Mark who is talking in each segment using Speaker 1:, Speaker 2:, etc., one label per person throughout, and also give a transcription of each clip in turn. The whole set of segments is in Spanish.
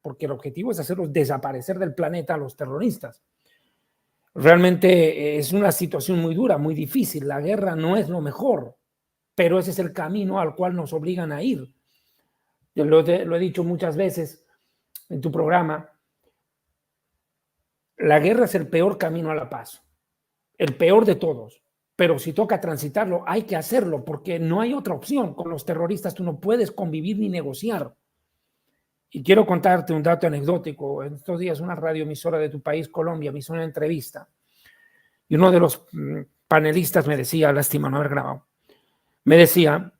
Speaker 1: porque el objetivo es hacerlos desaparecer del planeta a los terroristas. Realmente es una situación muy dura, muy difícil. La guerra no es lo mejor, pero ese es el camino al cual nos obligan a ir. Yo lo he dicho muchas veces en tu programa, la guerra es el peor camino a la paz, el peor de todos, pero si toca transitarlo, hay que hacerlo, porque no hay otra opción. Con los terroristas tú no puedes convivir ni negociar. Y quiero contarte un dato anecdótico. En estos días una radioemisora de tu país, Colombia, me hizo una entrevista y uno de los panelistas me decía, lástima no haber grabado, me decía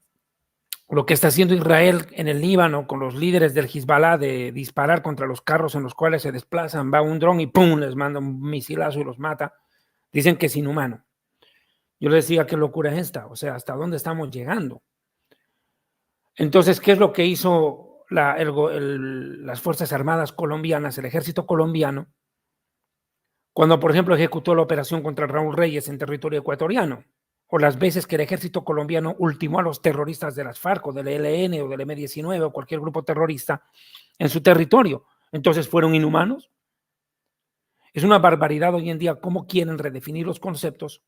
Speaker 1: lo que está haciendo Israel en el Líbano con los líderes del Hezbollah de disparar contra los carros en los cuales se desplazan, va un dron y ¡pum!, les manda un misilazo y los mata. Dicen que es inhumano. Yo les decía, ¿qué locura es esta? O sea, ¿hasta dónde estamos llegando? Entonces, ¿qué es lo que hizo las Fuerzas Armadas colombianas, el ejército colombiano, cuando, por ejemplo, ejecutó la operación contra Raúl Reyes en territorio ecuatoriano? O las veces que el ejército colombiano ultimó a los terroristas de las FARC o del ELN o del M-19 o cualquier grupo terrorista en su territorio. Entonces, ¿fueron inhumanos? Es una barbaridad hoy en día cómo quieren redefinir los conceptos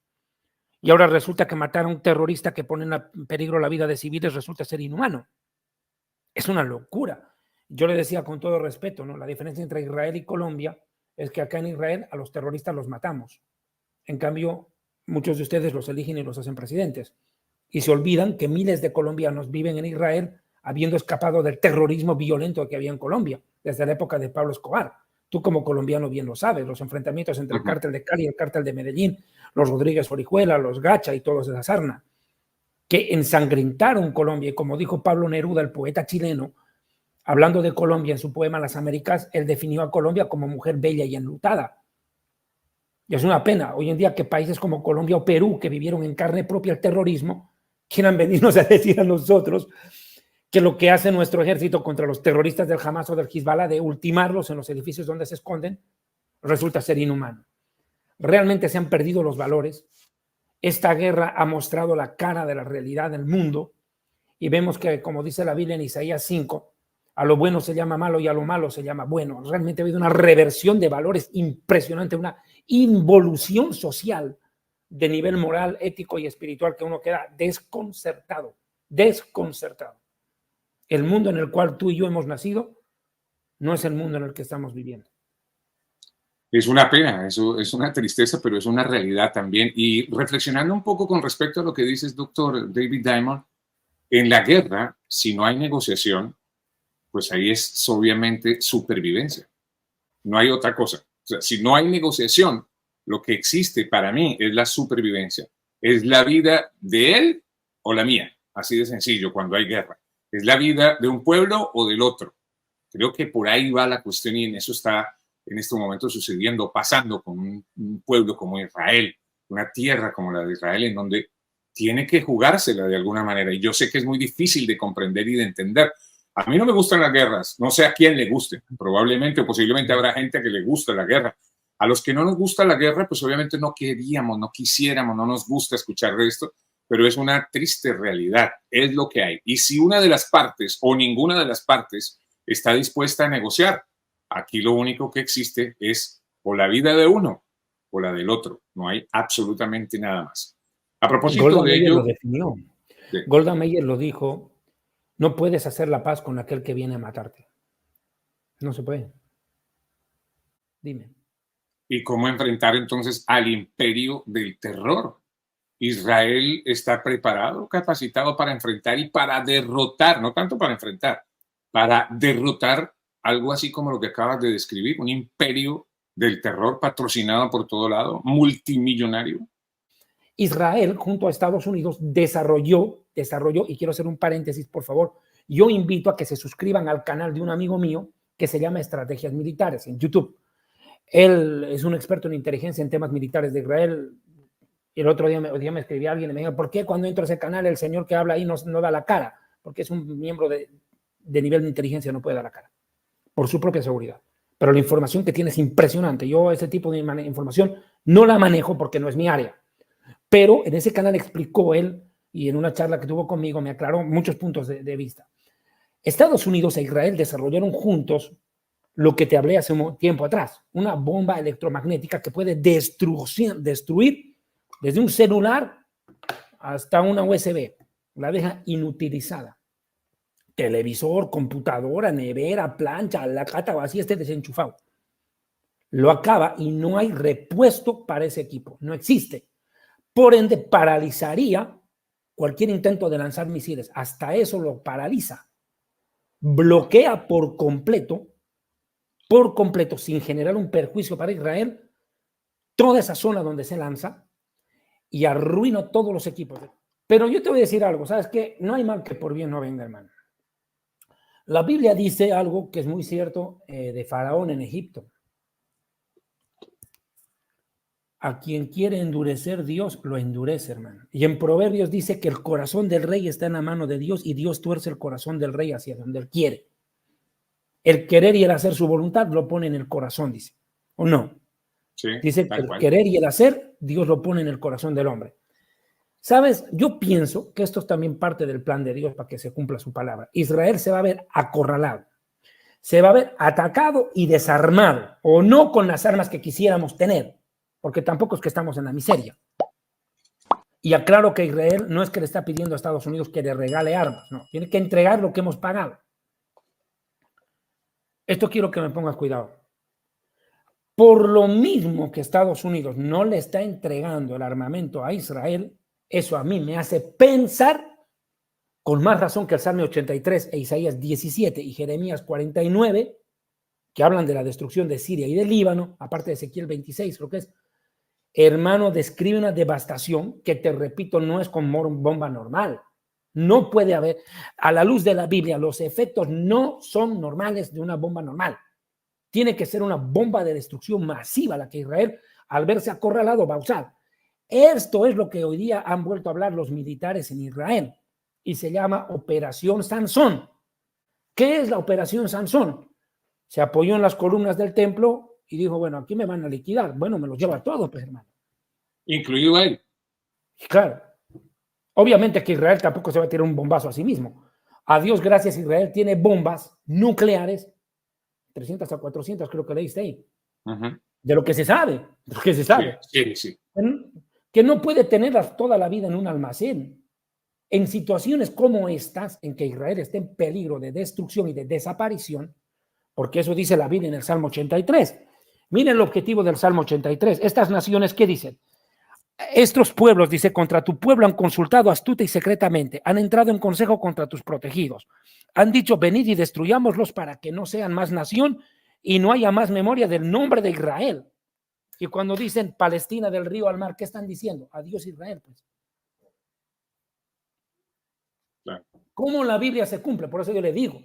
Speaker 1: y ahora resulta que matar a un terrorista que pone en peligro la vida de civiles resulta ser inhumano. Es una locura. Yo le decía con todo respeto, ¿no? La diferencia entre Israel y Colombia es que acá en Israel a los terroristas los matamos. En cambio, muchos de ustedes los eligen y los hacen presidentes. Y se olvidan que miles de colombianos viven en Israel habiendo escapado del terrorismo violento que había en Colombia desde la época de Pablo Escobar. Tú como colombiano bien lo sabes, los enfrentamientos entre el cártel de Cali y el cártel de Medellín, los Rodríguez Orihuela, los Gacha y todos de la sarna, que ensangrentaron Colombia. Y como dijo Pablo Neruda, el poeta chileno, hablando de Colombia en su poema Las Américas, él definió a Colombia como mujer bella y enlutada. Y es una pena hoy en día que países como Colombia o Perú, que vivieron en carne propia el terrorismo, quieran venirnos a decir a nosotros que lo que hace nuestro ejército contra los terroristas del Hamas o del Hezbollah de ultimarlos en los edificios donde se esconden, resulta ser inhumano. Realmente se han perdido los valores. Esta guerra ha mostrado la cara de la realidad del mundo y vemos que, como dice la Biblia en Isaías 5, a lo bueno se llama malo y a lo malo se llama bueno. Realmente ha habido una reversión de valores impresionante, una involución social de nivel moral, ético y espiritual que uno queda desconcertado, desconcertado. El mundo en el cual tú y yo hemos nacido no es el mundo en el que estamos viviendo.
Speaker 2: Es una pena, eso es una tristeza, pero es una realidad también. Y reflexionando un poco con respecto a lo que dices, doctor David Diamond, en la guerra, si no hay negociación, pues ahí es obviamente supervivencia. No hay otra cosa. O sea, si no hay negociación, lo que existe para mí es la supervivencia. Es la vida de él o la mía. Así de sencillo cuando hay guerra. Es la vida de un pueblo o del otro. Creo que por ahí va la cuestión y en eso está en este momento sucediendo, pasando con un pueblo como Israel, una tierra como la de Israel, en donde tiene que jugársela de alguna manera. Y yo sé que es muy difícil de comprender y de entender. A mí no me gustan las guerras, no sé a quién le guste. Probablemente o posiblemente habrá gente que le gusta la guerra. A los que no nos gusta la guerra, pues obviamente no queríamos, no quisiéramos, no nos gusta escuchar de esto, pero es una triste realidad, es lo que hay. Y si una de las partes o ninguna de las partes está dispuesta a negociar, aquí lo único que existe es o la vida de uno o la del otro. No hay absolutamente nada más. A propósito
Speaker 1: Golda
Speaker 2: de
Speaker 1: Meir
Speaker 2: ello...
Speaker 1: lo definió.
Speaker 2: Sí.
Speaker 1: Golda Meir lo dijo, no puedes hacer la paz con aquel que viene a matarte. No se puede. Dime.
Speaker 2: ¿Y cómo enfrentar entonces al imperio del terror? Israel está preparado, capacitado para enfrentar y para derrotar, no tanto para enfrentar, para derrotar algo así como lo que acabas de describir, un imperio del terror patrocinado por todo lado, multimillonario.
Speaker 1: Israel, junto a Estados Unidos, desarrolló, y quiero hacer un paréntesis, por favor, yo invito a que se suscriban al canal de un amigo mío que se llama Estrategias Militares en YouTube. Él es un experto en inteligencia en temas militares de Israel. Y el otro día me escribía alguien y me dijo, ¿por qué cuando entro a ese canal el señor que habla ahí no da la cara? Porque es un miembro de nivel de inteligencia, no puede dar la cara, por su propia seguridad. Pero la información que tiene es impresionante. Yo ese tipo de información no la manejo porque no es mi área. Pero en ese canal explicó él, y en una charla que tuvo conmigo me aclaró muchos puntos de vista. Estados Unidos e Israel desarrollaron juntos lo que te hablé hace un tiempo atrás, una bomba electromagnética que puede destruir desde un celular hasta una USB, la deja inutilizada. Televisor, computadora, nevera, plancha, la cata vacía, esté desenchufado. Lo acaba y no hay repuesto para ese equipo, no existe. Por ende, paralizaría cualquier intento de lanzar misiles. Hasta eso lo paraliza. Bloquea por completo, sin generar un perjuicio para Israel, toda esa zona donde se lanza y arruina todos los equipos. Pero yo te voy a decir algo, ¿sabes qué? No hay mal que por bien no venga, hermano. La Biblia dice algo que es muy cierto de Faraón en Egipto. A quien quiere endurecer Dios, lo endurece, hermano. Y en Proverbios dice que el corazón del rey está en la mano de Dios y Dios tuerce el corazón del rey hacia donde él quiere. El querer y el hacer su voluntad lo pone en el corazón, dice. ¿O no?
Speaker 2: Sí,
Speaker 1: dice que el querer y el hacer, Dios lo pone en el corazón del hombre. ¿Sabes? Yo pienso que esto es también parte del plan de Dios para que se cumpla su palabra. Israel se va a ver acorralado. Se va a ver atacado y desarmado. O no con las armas que quisiéramos tener. Porque tampoco es que estamos en la miseria. Y aclaro que Israel no es que le está pidiendo a Estados Unidos que le regale armas, no, tiene que entregar lo que hemos pagado. Esto quiero que me pongas cuidado. Por lo mismo que Estados Unidos no le está entregando el armamento a Israel, eso a mí me hace pensar, con más razón que el Salmo 83 e Isaías 17 y Jeremías 49, que hablan de la destrucción de Siria y del Líbano, aparte de Ezequiel 26, creo que es, hermano, describe una devastación que, te repito, no es como bomba normal. No puede haber, a la luz de la Biblia, los efectos no son normales de una bomba normal. Tiene que ser una bomba de destrucción masiva la que Israel, al verse acorralado, va a usar. Esto es lo que hoy día han vuelto a hablar los militares en Israel y se llama Operación Sansón. ¿Qué es la Operación Sansón? Se apoyó en las columnas del templo y dijo, bueno, aquí me van a liquidar. Bueno, me los lleva todos, pues, hermano.
Speaker 2: Incluido él.
Speaker 1: Claro. Obviamente que Israel tampoco se va a tirar un bombazo a sí mismo. A Dios gracias, Israel tiene bombas nucleares, 300 a 400 creo que leíste ahí. De lo que se sabe, de lo que se sabe.
Speaker 2: Sí.
Speaker 1: Que no puede tenerlas toda la vida en un almacén. En situaciones como estas, en que Israel está en peligro de destrucción y de desaparición, porque eso dice la Biblia en el Salmo 83. Miren el objetivo del Salmo 83. Estas naciones, ¿qué dicen? Estos pueblos, dice, contra tu pueblo han consultado astuta y secretamente, han entrado en consejo contra tus protegidos. Han dicho, venid y destruyámoslos para que no sean más nación y no haya más memoria del nombre de Israel. Y cuando dicen Palestina del río al mar, ¿qué están diciendo? Adiós Israel, pues. Claro. ¿Cómo la Biblia se cumple? Por eso yo le digo,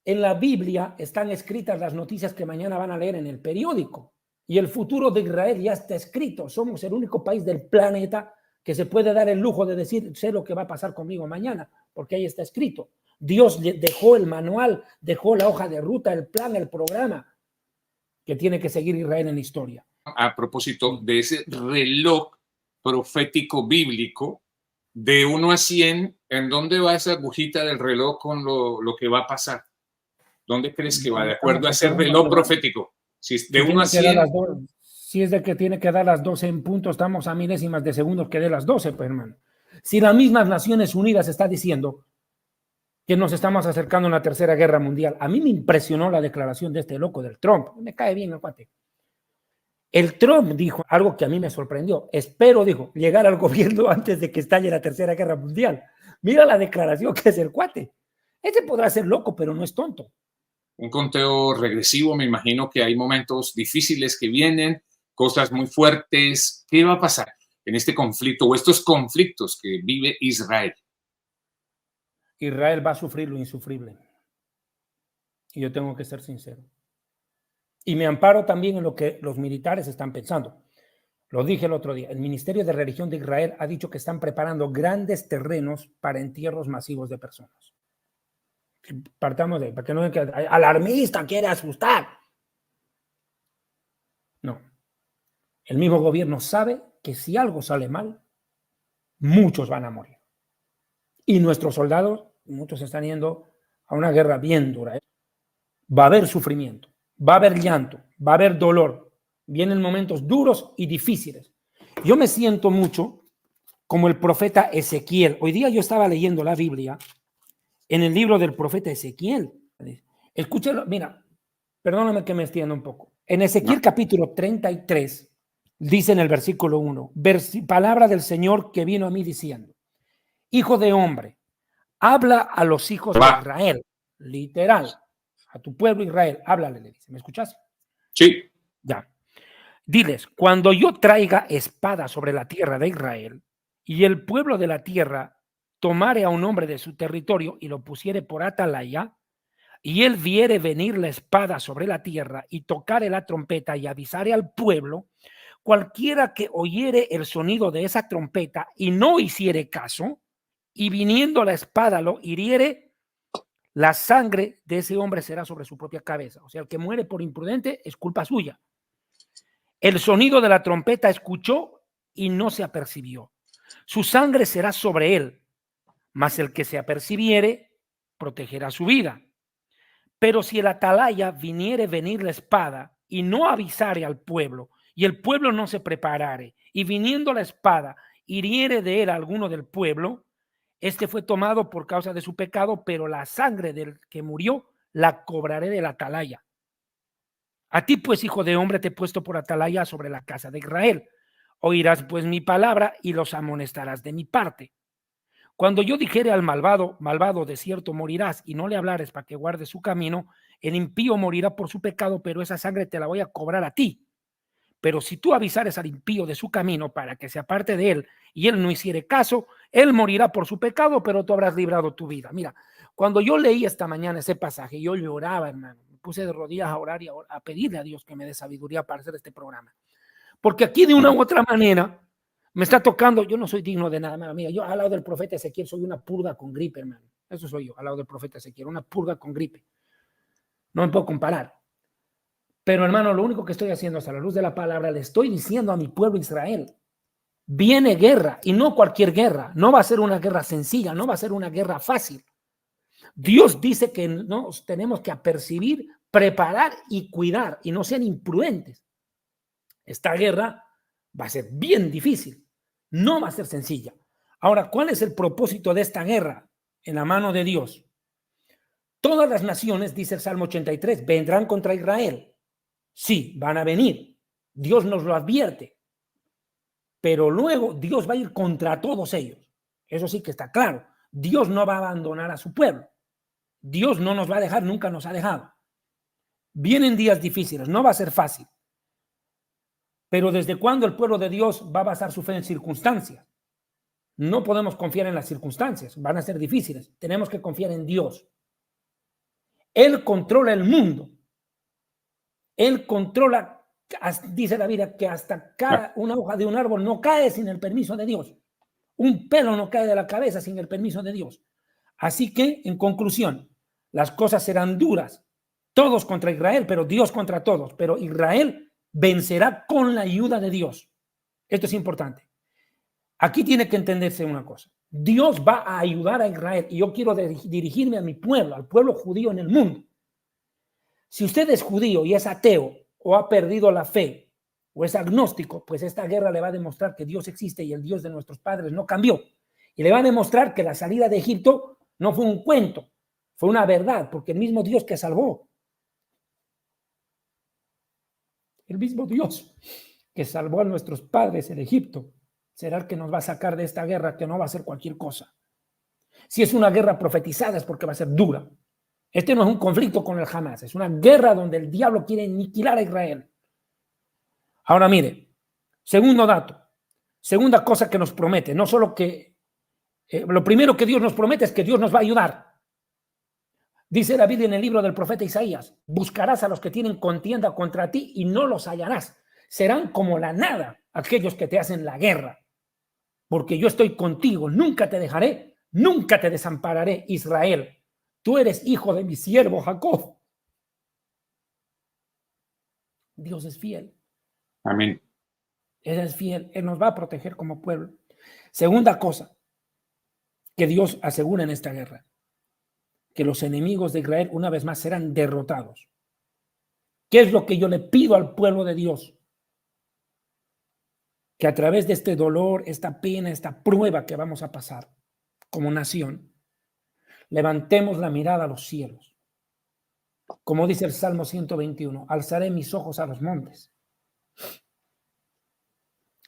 Speaker 1: en la Biblia están escritas las noticias que mañana van a leer en el periódico. Y el futuro de Israel ya está escrito. Somos el único país del planeta que se puede dar el lujo de decir, sé lo que va a pasar conmigo mañana, porque ahí está escrito. Dios dejó el manual, dejó la hoja de ruta, el plan, el programa que tiene que seguir Israel en la historia.
Speaker 2: A propósito de ese reloj profético bíblico, de 1 a 100, ¿en dónde va esa agujita del reloj con lo que va a pasar? ¿Dónde crees que va? De acuerdo a ese reloj profético. Si es de 1 a 100.
Speaker 1: Si es de que tiene que dar las 12 en punto, estamos a milésimas de segundos que dé las 12, pues, hermano. Si las mismas Naciones Unidas está diciendo que nos estamos acercando a una tercera guerra mundial, a mí me impresionó la declaración de este loco del Trump. Me cae bien el cuate. El Trump dijo algo que a mí me sorprendió. Espero, dijo, llegar al gobierno antes de que estalle la tercera guerra mundial. Mira la declaración que es el cuate. Ese podrá ser loco, pero no es tonto.
Speaker 2: Un conteo regresivo, me imagino que hay momentos difíciles que vienen, cosas muy fuertes. ¿Qué va a pasar en este conflicto o estos conflictos que vive Israel?
Speaker 1: Israel va a sufrir lo insufrible. Y yo tengo que ser sincero. Y me amparo también en lo que los militares están pensando. Lo dije el otro día. El Ministerio de Religión de Israel ha dicho que están preparando grandes terrenos para entierros masivos de personas. Partamos de, para que no vean que alarmista quiere asustar. No. El mismo gobierno sabe que si algo sale mal, muchos van a morir. Y nuestros soldados, muchos están yendo a una guerra bien dura. va a haber sufrimiento, va a haber llanto, va a haber dolor. Vienen momentos duros y difíciles. Yo me siento mucho como el profeta Ezequiel. Hoy día yo estaba leyendo la Biblia en el libro del profeta Ezequiel. Escúchalo, mira, perdóname que me extienda un poco. En Ezequiel capítulo 33, dice en el versículo 1, palabra del Señor que vino a mí diciendo, hijo de hombre, habla a los hijos de Israel, literal, a tu pueblo Israel, háblale, le dice. ¿Me escuchas?
Speaker 2: Sí.
Speaker 1: Ya. Diles, cuando yo traiga espada sobre la tierra de Israel y el pueblo de la tierra tomare a un hombre de su territorio y lo pusiere por atalaya, y él viere venir la espada sobre la tierra y tocare la trompeta y avisare al pueblo, cualquiera que oyere el sonido de esa trompeta y no hiciere caso, y viniendo la espada lo hiriere, la sangre de ese hombre será sobre su propia cabeza. O sea, el que muere por imprudente es culpa suya. El sonido de la trompeta escuchó y no se apercibió. Su sangre será sobre él, mas el que se apercibiere protegerá su vida. Pero si el atalaya viniere venir la espada y no avisare al pueblo, y el pueblo no se preparare, y viniendo la espada hiriere de él a alguno del pueblo, este fue tomado por causa de su pecado, pero la sangre del que murió la cobraré del atalaya. A ti, pues, hijo de hombre, te he puesto por atalaya sobre la casa de Israel. Oirás, pues, mi palabra y los amonestarás de mi parte. Cuando yo dijere al malvado, malvado, de cierto morirás, y no le hablares para que guarde su camino, el impío morirá por su pecado, pero esa sangre te la voy a cobrar a ti. Pero si tú avisares al impío de su camino para que se aparte de él y él no hiciere caso, él morirá por su pecado, pero tú habrás librado tu vida. Mira, cuando yo leí esta mañana ese pasaje, yo lloraba, hermano. Me puse de rodillas a orar y a pedirle a Dios que me dé sabiduría para hacer este programa. Porque aquí de una u otra manera me está tocando, yo no soy digno de nada, mira, yo al lado del profeta Ezequiel soy una purga con gripe, hermano. Eso soy yo, al lado del profeta Ezequiel, una purga con gripe. No me puedo comparar. Pero hermano, lo único que estoy haciendo hasta la luz de la palabra, le estoy diciendo a mi pueblo Israel, viene guerra y no cualquier guerra, no va a ser una guerra sencilla, no va a ser una guerra fácil. Dios dice que nos tenemos que apercibir, preparar y cuidar y no sean imprudentes. Esta guerra va a ser bien difícil, no va a ser sencilla. Ahora, ¿cuál es el propósito de esta guerra en la mano de Dios? Todas las naciones, dice el Salmo 83, vendrán contra Israel. Sí, van a venir. Dios nos lo advierte. Pero luego Dios va a ir contra todos ellos. Eso sí que está claro. Dios no va a abandonar a su pueblo. Dios no nos va a dejar, nunca nos ha dejado. Vienen días difíciles, no va a ser fácil. Pero ¿desde cuándo el pueblo de Dios va a basar su fe en circunstancias? No podemos confiar en las circunstancias, van a ser difíciles. Tenemos que confiar en Dios. Él controla el mundo. Él controla, dice la Biblia, que hasta una hoja de un árbol no cae sin el permiso de Dios. Un pelo no cae de la cabeza sin el permiso de Dios. Así que, en conclusión, las cosas serán duras. Todos contra Israel, pero Dios contra todos. Pero Israel vencerá con la ayuda de Dios. Esto es importante. Aquí tiene que entenderse una cosa. Dios va a ayudar a Israel y yo quiero dirigirme a mi pueblo, al pueblo judío en el mundo. Si usted es judío y es ateo o ha perdido la fe o es agnóstico, pues esta guerra le va a demostrar que Dios existe y el Dios de nuestros padres no cambió. Y le va a demostrar que la salida de Egipto no fue un cuento, fue una verdad, porque el mismo Dios que salvó, el mismo Dios que salvó a nuestros padres en Egipto, será el que nos va a sacar de esta guerra, que no va a ser cualquier cosa. Si es una guerra profetizada es porque va a ser dura. Este no es un conflicto con el Hamas, es una guerra donde el diablo quiere aniquilar a Israel. Ahora mire, segundo dato, segunda cosa que nos promete, no solo que lo primero que Dios nos promete es que Dios nos va a ayudar. Dice la Biblia en el libro del profeta Isaías, buscarás a los que tienen contienda contra ti y no los hallarás. Serán como la nada aquellos que te hacen la guerra. Porque yo estoy contigo, nunca te dejaré, nunca te desampararé, Israel. Tú eres hijo de mi siervo Jacob. Dios es fiel.
Speaker 2: Amén.
Speaker 1: Él es fiel, Él nos va a proteger como pueblo. Segunda cosa que Dios asegura en esta guerra, que los enemigos de Israel una vez más serán derrotados. ¿Qué es lo que yo le pido al pueblo de Dios? Que a través de este dolor, esta pena, esta prueba que vamos a pasar como nación, levantemos la mirada a los cielos. Como dice el Salmo 121, alzaré mis ojos a los montes.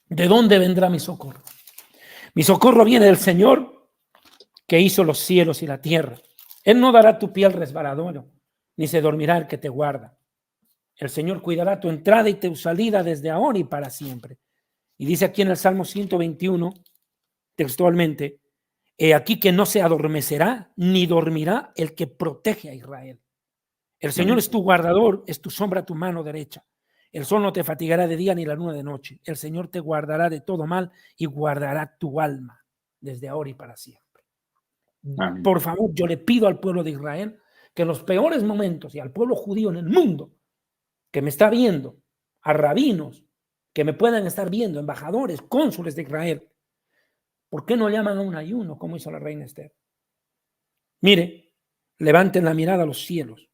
Speaker 1: ¿De dónde vendrá mi socorro? Mi socorro viene del Señor que hizo los cielos y la tierra. Él no dará tu pie al resbaladero, ni se dormirá el que te guarda. El Señor cuidará tu entrada y tu salida desde ahora y para siempre. Y dice aquí en el Salmo 121, textualmente, he aquí que no se adormecerá ni dormirá el que protege a Israel. El Señor es tu guardador, es tu sombra a tu mano derecha. El sol no te fatigará de día ni la luna de noche. El Señor te guardará de todo mal y guardará tu alma desde ahora y para siempre. Amén. Por favor, yo le pido al pueblo de Israel que en los peores momentos y al pueblo judío en el mundo que me está viendo, a rabinos que me puedan estar viendo, embajadores, cónsules de Israel, ¿por qué no llaman a un ayuno como hizo la reina Esther? Mire, levanten la mirada a los cielos.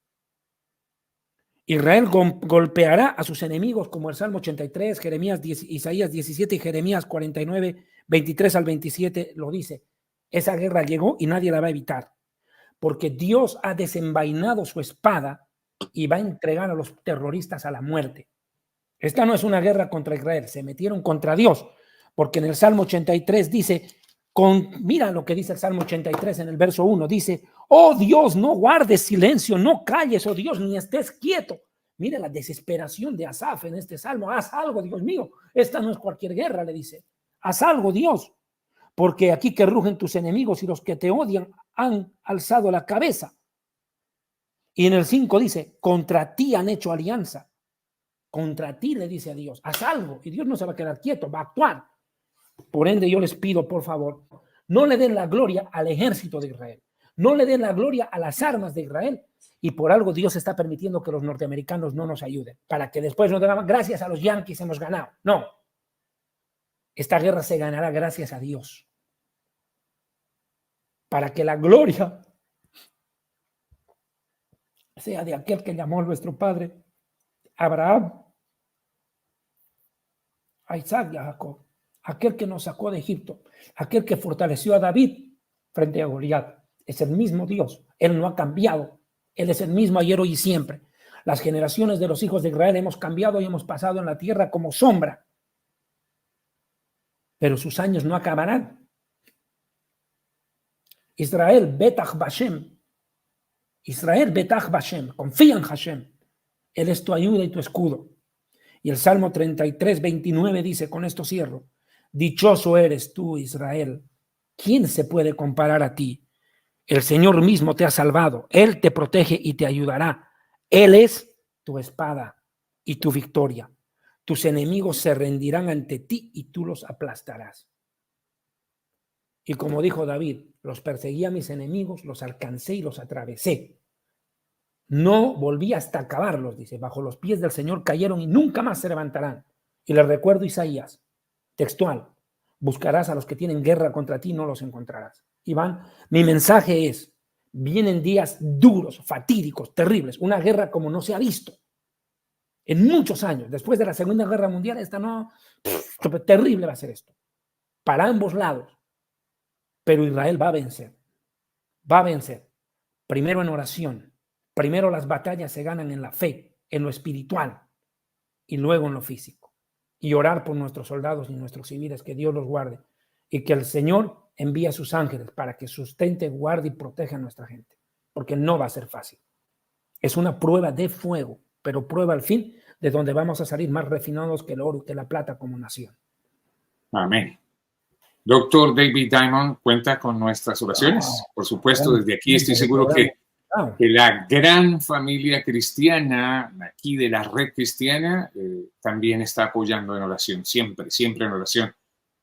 Speaker 1: Israel golpeará a sus enemigos como el Salmo 83, Isaías 17 y Jeremías 49, 23 al 27 lo dice. Esa guerra llegó y nadie la va a evitar, porque Dios ha desenvainado su espada y va a entregar a los terroristas a la muerte. Esta no es una guerra contra Israel, se metieron contra Dios, porque en el Salmo 83 dice, mira lo que dice el Salmo 83 en el verso 1, dice, oh Dios, no guardes silencio, no calles, oh Dios, ni estés quieto. Mira la desesperación de Asaf en este salmo, haz algo, Dios mío, esta no es cualquier guerra, le dice, haz algo, Dios, porque aquí que rugen tus enemigos y los que te odian han alzado la cabeza. Y en el 5 dice, contra ti han hecho alianza, contra ti le dice a Dios, haz algo, y Dios no se va a quedar quieto, va a actuar. Por ende, yo les pido, por favor, no le den la gloria al ejército de Israel, no le den la gloria a las armas de Israel, y por algo Dios está permitiendo que los norteamericanos no nos ayuden, para que después nos digan, gracias a los yanquis hemos ganado. No, esta guerra se ganará gracias a Dios, para que la gloria sea de aquel que llamó a nuestro padre Abraham, a Isaac y a Jacob, aquel que nos sacó de Egipto, aquel que fortaleció a David frente a Goliat. Es el mismo Dios, Él no ha cambiado, Él es el mismo ayer, hoy y siempre. Las generaciones de los hijos de Israel hemos cambiado y hemos pasado en la tierra como sombra, pero sus años no acabarán. Israel, betach Bashem, Israel, betach Bashem, confía en Hashem, Él es tu ayuda y tu escudo. Y el Salmo 33, 29 dice, con esto cierro, dichoso eres tú, Israel, ¿quién se puede comparar a ti? El Señor mismo te ha salvado, Él te protege y te ayudará. Él es tu espada y tu victoria. Tus enemigos se rendirán ante ti y tú los aplastarás. Y como dijo David, los perseguí a mis enemigos, los alcancé y los atravesé. No volví hasta acabarlos, dice, bajo los pies del Señor cayeron y nunca más se levantarán. Y les recuerdo Isaías, textual, buscarás a los que tienen guerra contra ti, no los encontrarás. Iván, mi mensaje es, vienen días duros, fatídicos, terribles, una guerra como no se ha visto en muchos años. Después de la Segunda Guerra Mundial, terrible va a ser esto, para ambos lados. Pero Israel va a vencer, primero en oración. Primero las batallas se ganan en la fe, en lo espiritual, y luego en lo físico. Y orar por nuestros soldados y nuestros civiles, que Dios los guarde, y que el Señor envíe a sus ángeles para que sustente, guarde y proteja a nuestra gente, porque no va a ser fácil. Es una prueba de fuego, pero prueba al fin de donde vamos a salir más refinados que el oro y que la plata como nación.
Speaker 2: Amén. Doctor David Diamond, cuenta con nuestras oraciones. Por supuesto, desde aquí estoy seguro que la gran familia cristiana, aquí de la red cristiana, también está apoyando en oración, siempre en oración.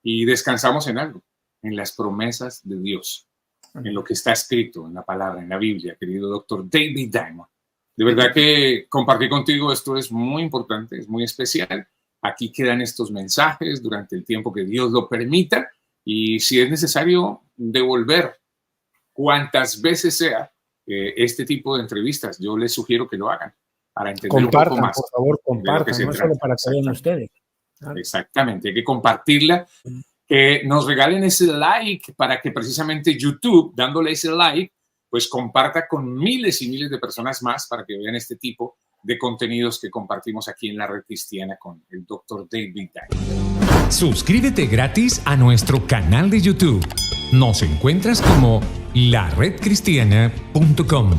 Speaker 2: Y descansamos en algo, en las promesas de Dios, en lo que está escrito en la palabra, en la Biblia, querido doctor David Diamond. De verdad que compartir contigo esto es muy importante, es muy especial. Aquí quedan estos mensajes durante el tiempo que Dios lo permita, y si es necesario devolver cuantas veces sea, este tipo de entrevistas. Yo les sugiero que lo hagan para entender
Speaker 1: compartan,
Speaker 2: un poco más.
Speaker 1: Por favor, compartan, no solo para que vean ustedes.
Speaker 2: Exactamente, hay que compartirla, que nos regalen ese like para que precisamente YouTube, dándole ese like, pues comparta con miles y miles de personas más para que vean este tipo de contenidos que compartimos aquí en la Red Cristiana con el Dr. David Diamond.
Speaker 3: Suscríbete gratis a nuestro canal de YouTube. Nos encuentras como laredcristiana.com.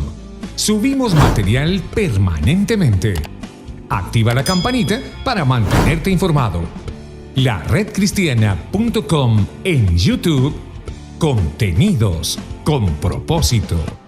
Speaker 3: Subimos material permanentemente. Activa la campanita para mantenerte informado. laredcristiana.com en YouTube. Contenidos con propósito.